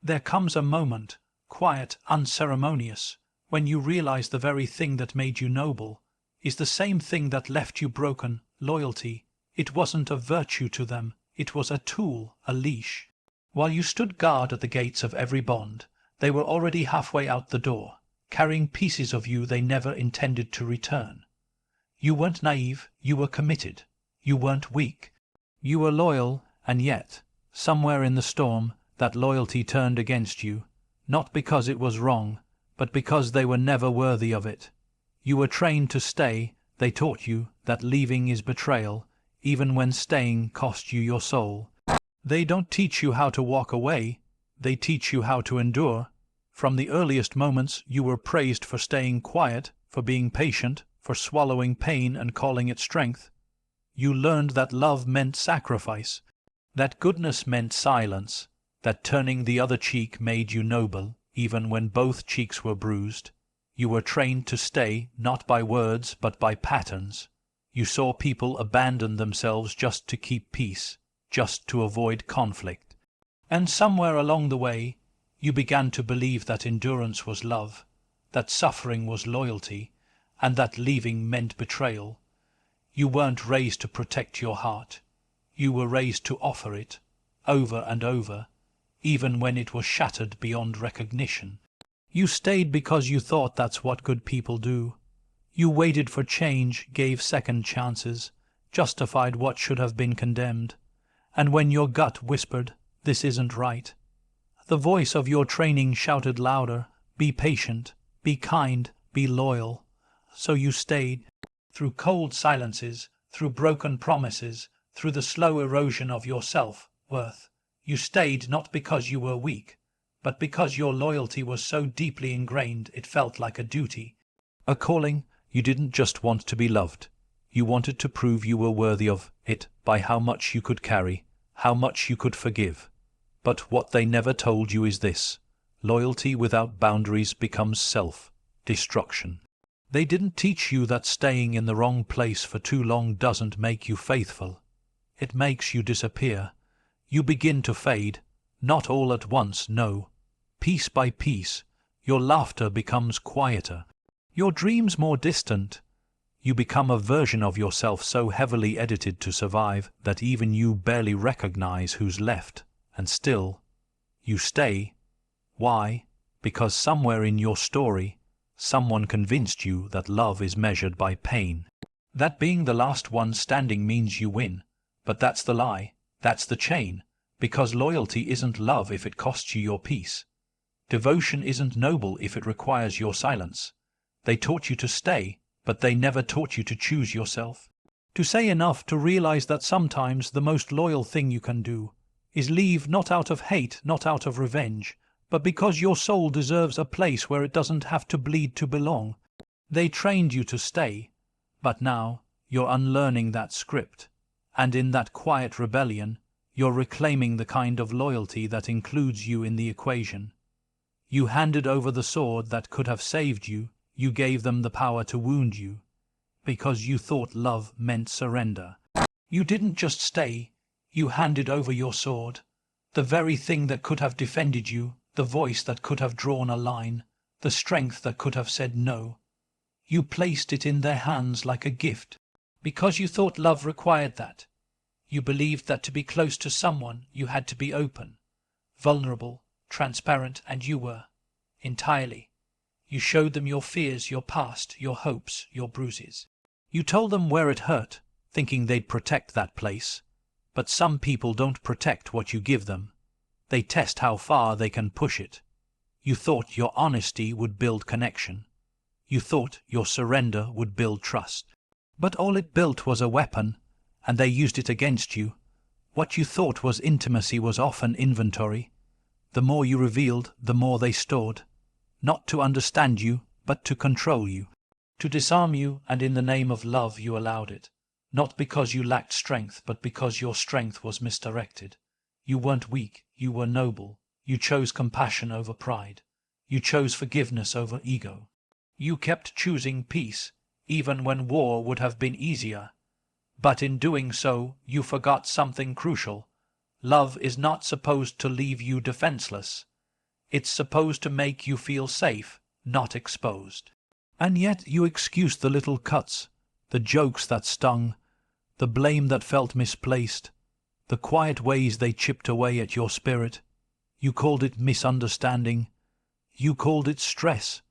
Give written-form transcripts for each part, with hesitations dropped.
There comes a moment, quiet, unceremonious, when you realize the very thing that made you noble is the same thing that left you broken. Loyalty. It wasn't a virtue to them, it was a tool, a leash. While you stood guard at the gates of every bond, they were already halfway out the door, carrying pieces of you they never intended to return. You weren't naive, you were committed. You weren't weak. You were loyal, and yet, somewhere in the storm, that loyalty turned against you, not because it was wrong, but because they were never worthy of it. You were trained to stay. They taught you that leaving is betrayal, even when staying cost you your soul. They don't teach you how to walk away, they teach you how to endure. From the earliest moments you were praised for staying quiet, for being patient, for swallowing pain and calling it strength. You learned that love meant sacrifice, that goodness meant silence, that turning the other cheek made you noble, even when both cheeks were bruised. You were trained to stay, not by words, but by patterns. You saw people abandon themselves just to keep peace, just to avoid conflict. And somewhere along the way, you began to believe that endurance was love, that suffering was loyalty, and that leaving meant betrayal. You weren't raised to protect your heart. You were raised to offer it, over and over, even when it was shattered beyond recognition. You stayed because you thought that's what good people do. You waited for change, gave second chances, justified what should have been condemned. And when your gut whispered, "This isn't right," the voice of your training shouted louder, "Be patient, be kind, be loyal." So you stayed, through cold silences, through broken promises, through the slow erosion of your self-worth. You stayed not because you were weak, but because your loyalty was so deeply ingrained it felt like a duty, a calling. You didn't just want to be loved. You wanted to prove you were worthy of it by how much you could carry, how much you could forgive. But what they never told you is this: loyalty without boundaries becomes self-destruction. They didn't teach you that staying in the wrong place for too long doesn't make you faithful. It makes you disappear. You begin to fade, not all at once, no. Piece by piece, your laughter becomes quieter, your dreams more distant. You become a version of yourself so heavily edited to survive that even you barely recognize who's left. And still, you stay. Why? Because somewhere in your story, someone convinced you that love is measured by pain. That being the last one standing means you win. But that's the lie. That's the chain. Because loyalty isn't love if it costs you your peace. Devotion isn't noble if it requires your silence. They taught you to stay, but they never taught you to choose yourself. To say enough to realize that sometimes the most loyal thing you can do is leave, not out of hate, not out of revenge, but because your soul deserves a place where it doesn't have to bleed to belong. They trained you to stay, but now you're unlearning that script, and in that quiet rebellion, you're reclaiming the kind of loyalty that includes you in the equation. You handed over the sword that could have saved you, you gave them the power to wound you, because you thought love meant surrender. You didn't just stay, you handed over your sword, the very thing that could have defended you, the voice that could have drawn a line, the strength that could have said no. You placed it in their hands like a gift, because you thought love required that. You believed that to be close to someone you had to be open, vulnerable, transparent, and you were, entirely. You showed them your fears, your past, your hopes, your bruises. You told them where it hurt, thinking they'd protect that place. But some people don't protect what you give them. They test how far they can push it. You thought your honesty would build connection. You thought your surrender would build trust. But all it built was a weapon, and they used it against you. What you thought was intimacy was often inventory. The more you revealed, the more they stored. Not to understand you, but to control you. To disarm you, and in the name of love you allowed it. Not because you lacked strength, but because your strength was misdirected. You weren't weak, you were noble. You chose compassion over pride. You chose forgiveness over ego. You kept choosing peace, even when war would have been easier. But in doing so, you forgot something crucial. Love is not supposed to leave you defenseless. It's supposed to make you feel safe, not exposed. And yet you excused the little cuts, the jokes that stung, the blame that felt misplaced, the quiet ways they chipped away at your spirit. You called it misunderstanding. You called it stress.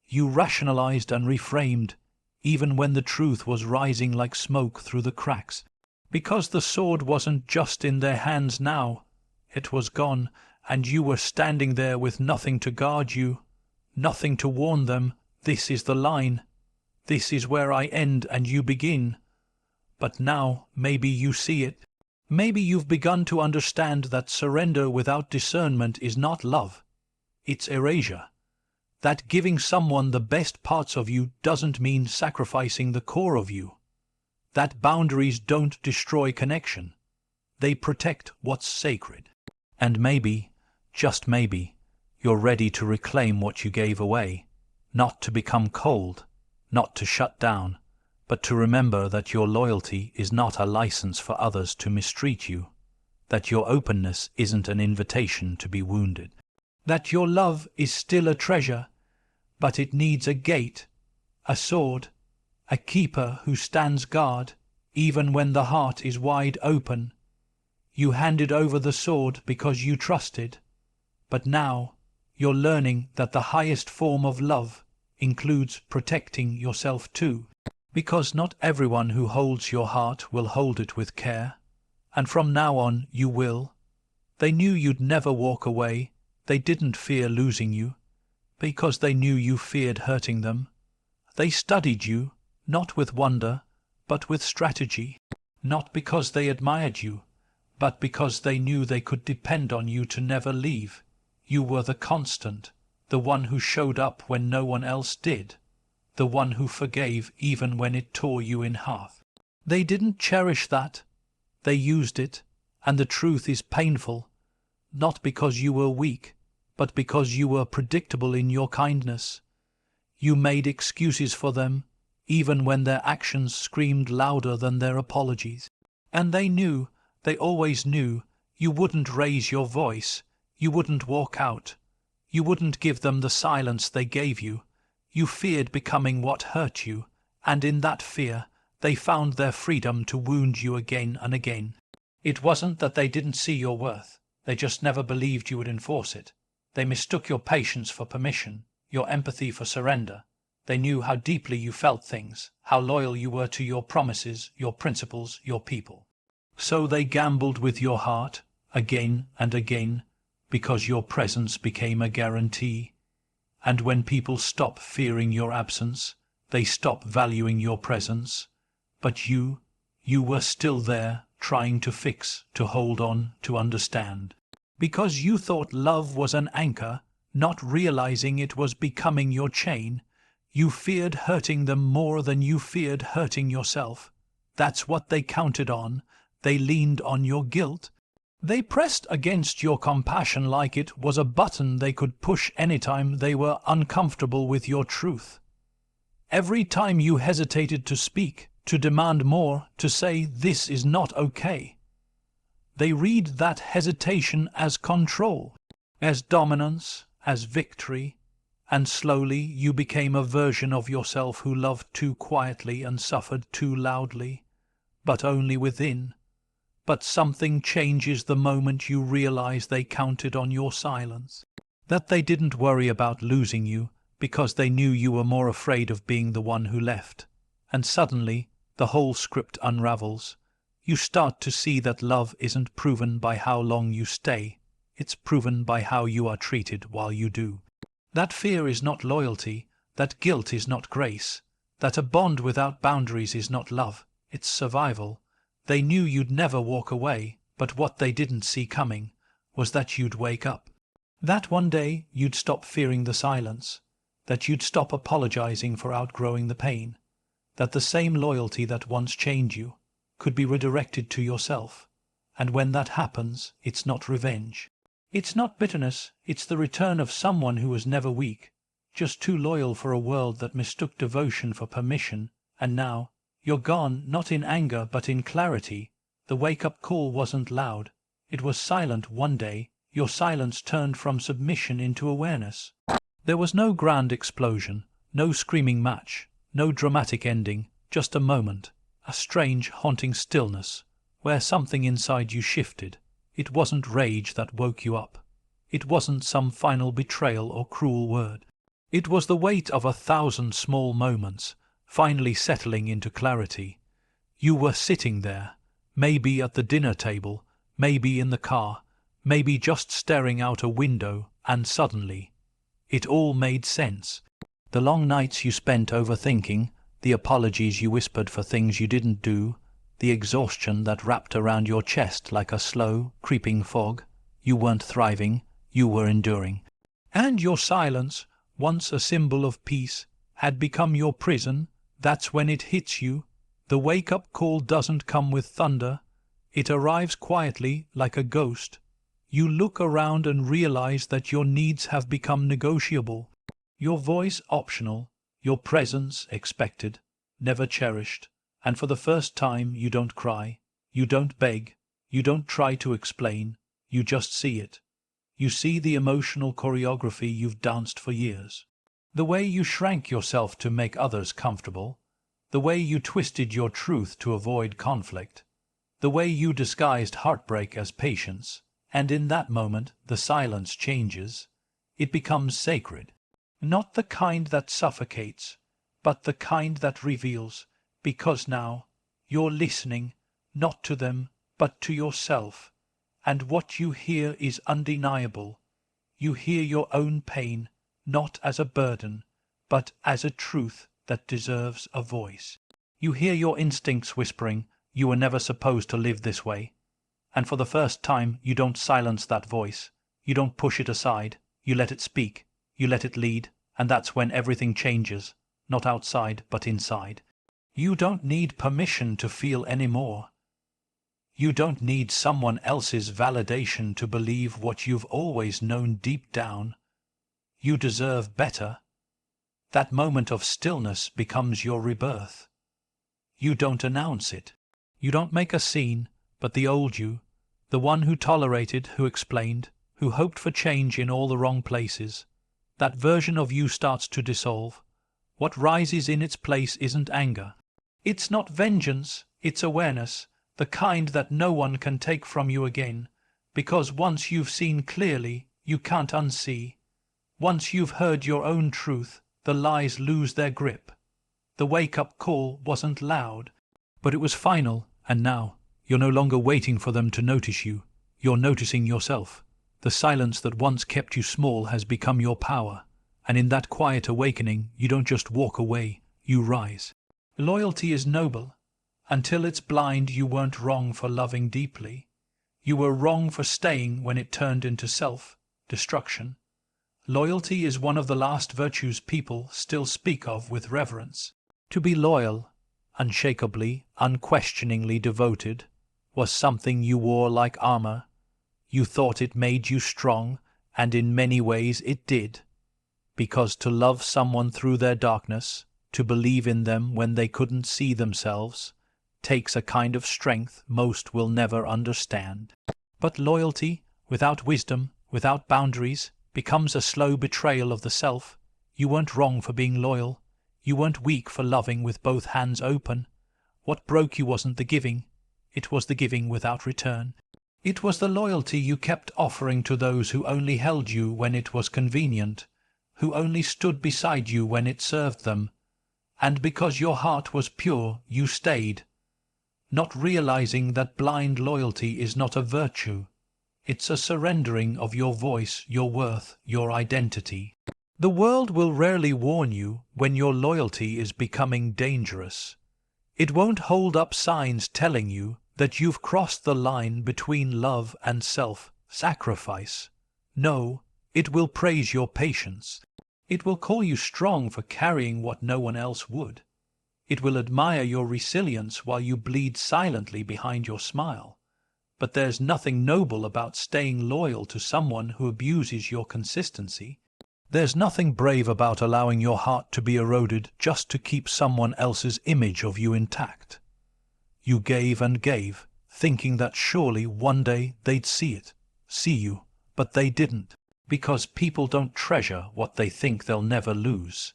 You rationalized and reframed, even when the truth was rising like smoke through the cracks. Because the sword wasn't just in their hands now. It was gone, and you were standing there with nothing to guard you, nothing to warn them, this is the line. This is where I end and you begin. But now maybe you see it. Maybe you've begun to understand that surrender without discernment is not love. It's erasure. That giving someone the best parts of you doesn't mean sacrificing the core of you. That boundaries don't destroy connection. They protect what's sacred. And maybe, just maybe, you're ready to reclaim what you gave away. Not to become cold, not to shut down, but to remember that your loyalty is not a license for others to mistreat you, that your openness isn't an invitation to be wounded, that your love is still a treasure, but it needs a gate, a sword, a keeper who stands guard, even when the heart is wide open. You handed over the sword because you trusted, but now you're learning that the highest form of love includes protecting yourself too, because not everyone who holds your heart will hold it with care, and from now on you will. They knew you'd never walk away. They didn't fear losing you, because they knew you feared hurting them. They studied you, not with wonder, but with strategy, not because they admired you, but because they knew they could depend on you to never leave. You were the constant, the one who showed up when no one else did, the one who forgave even when it tore you in half. They didn't cherish that. They used it, and the truth is painful, not because you were weak, but because you were predictable in your kindness. You made excuses for them, even when their actions screamed louder than their apologies. And they knew, they always knew, you wouldn't raise your voice, you wouldn't walk out, you wouldn't give them the silence they gave you. You feared becoming what hurt you, and in that fear they found their freedom to wound you again and again. It wasn't that they didn't see your worth, they just never believed you would enforce it. They mistook your patience for permission, your empathy for surrender. They knew how deeply you felt things, how loyal you were to your promises, your principles, your people. So they gambled with your heart, again and again, because your presence became a guarantee. And when people stop fearing your absence, they stop valuing your presence. But you were still there, trying to fix, to hold on, to understand. Because you thought love was an anchor, not realizing it was becoming your chain. You feared hurting them more than you feared hurting yourself. That's what they counted on. They leaned on your guilt. They pressed against your compassion like it was a button they could push anytime they were uncomfortable with your truth. Every time you hesitated to speak, to demand more, to say this is not okay, they read that hesitation as control, as dominance, as victory, and slowly you became a version of yourself who loved too quietly and suffered too loudly, but only within. But something changes the moment you realize they counted on your silence, that they didn't worry about losing you because they knew you were more afraid of being the one who left. And suddenly the whole script unravels. You start to see that love isn't proven by how long you stay, it's proven by how you are treated while you do. That fear is not loyalty, that guilt is not grace, that a bond without boundaries is not love, it's survival. They knew you'd never walk away, but what they didn't see coming was that you'd wake up. That one day you'd stop fearing the silence, that you'd stop apologizing for outgrowing the pain, that the same loyalty that once chained you could be redirected to yourself. And when that happens, it's not revenge. It's not bitterness, it's the return of someone who was never weak, just too loyal for a world that mistook devotion for permission. And now you're gone, not in anger but in clarity. The wake-up call wasn't loud. It was silent one day. Your silence turned from submission into awareness. There was no grand explosion, no screaming match, no dramatic ending, just a moment, a strange, haunting stillness, where something inside you shifted. It wasn't rage that woke you up. It wasn't some final betrayal or cruel word. It was the weight of 1,000 small moments, finally settling into clarity. You were sitting there, maybe at the dinner table, maybe in the car, maybe just staring out a window, and suddenly, it all made sense. The long nights you spent overthinking, the apologies you whispered for things you didn't do, the exhaustion that wrapped around your chest like a slow, creeping fog. You weren't thriving, you were enduring. And your silence, once a symbol of peace, had become your prison. That's when it hits you. The wake-up call doesn't come with thunder. It arrives quietly, like a ghost. You look around and realize that your needs have become negotiable. Your voice optional, your presence expected, never cherished. And for the first time you don't cry, you don't beg, you don't try to explain, you just see it. You see the emotional choreography you've danced for years. The way you shrank yourself to make others comfortable, the way you twisted your truth to avoid conflict, the way you disguised heartbreak as patience, and in that moment the silence changes. It becomes sacred. Not the kind that suffocates, but the kind that reveals, because now you're listening, not to them, but to yourself. And what you hear is undeniable. You hear your own pain, not as a burden, but as a truth that deserves a voice. You hear your instincts whispering, you were never supposed to live this way. And for the first time, you don't silence that voice. You don't push it aside. You let it speak. You let it lead. And that's when everything changes, not outside, but inside. You don't need permission to feel anymore. You don't need someone else's validation to believe what you've always known deep down. You deserve better. That moment of stillness becomes your rebirth. You don't announce it. You don't make a scene, but the old you, the one who tolerated, who explained, who hoped for change in all the wrong places, that version of you starts to dissolve. What rises in its place isn't anger. It's not vengeance, it's awareness, the kind that no one can take from you again, because once you've seen clearly, you can't unsee. Once you've heard your own truth, the lies lose their grip. The wake-up call wasn't loud, but it was final, and now you're no longer waiting for them to notice you. You're noticing yourself. The silence that once kept you small has become your power, and in that quiet awakening, you don't just walk away, you rise. Loyalty is noble. Until it's blind, you weren't wrong for loving deeply. You were wrong for staying when it turned into self-destruction. Loyalty is one of the last virtues people still speak of with reverence. To be loyal, unshakably, unquestioningly devoted, was something you wore like armor. You thought it made you strong, and in many ways it did. Because to love someone through their darkness, to believe in them when they couldn't see themselves, takes a kind of strength most will never understand. But loyalty, without wisdom, without boundaries, becomes a slow betrayal of the self. You weren't wrong for being loyal. You weren't weak for loving with both hands open. What broke you wasn't the giving. It was the giving without return. It was the loyalty you kept offering to those who only held you when it was convenient, who only stood beside you when it served them. And because your heart was pure, you stayed, not realizing that blind loyalty is not a virtue. It's a surrendering of your voice, your worth, your identity. The world will rarely warn you when your loyalty is becoming dangerous. It won't hold up signs telling you that you've crossed the line between love and self-sacrifice. No, it will praise your patience. It will call you strong for carrying what no one else would. It will admire your resilience while you bleed silently behind your smile. But there's nothing noble about staying loyal to someone who abuses your consistency. There's nothing brave about allowing your heart to be eroded just to keep someone else's image of you intact. You gave and gave, thinking that surely one day they'd see it, see you, But they didn't, because people don't treasure what they think they'll never lose.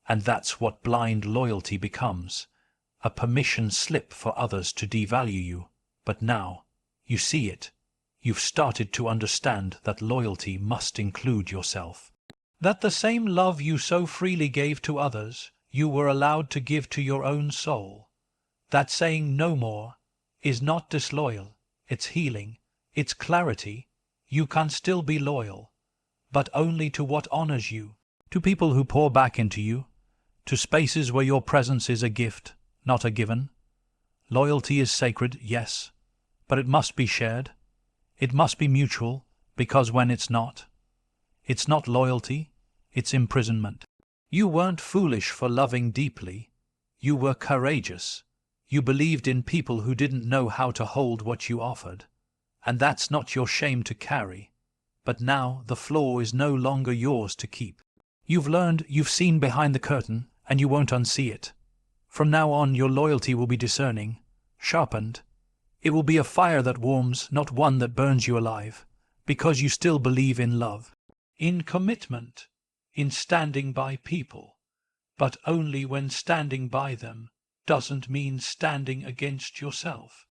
And that's what blind loyalty becomes, a permission slip for others to devalue you. But now, you see it. You've started to understand that loyalty must include yourself. That the same love you so freely gave to others, you were allowed to give to your own soul. That saying no more is not disloyal, it's healing, it's clarity. You can still be loyal, but only to what honors you, to people who pour back into you, to spaces where your presence is a gift, not a given. Loyalty is sacred, yes, but it must be shared. It must be mutual, because when it's not loyalty, it's imprisonment. You weren't foolish for loving deeply. You were courageous. You believed in people who didn't know how to hold what you offered. And that's not your shame to carry. But now the flaw is no longer yours to keep. You've learned, you've seen behind the curtain, and you won't unsee it. From now on, your loyalty will be discerning, sharpened. It will be a fire that warms, not one that burns you alive, because you still believe in love, in commitment, in standing by people, but only when standing by them doesn't mean standing against yourself.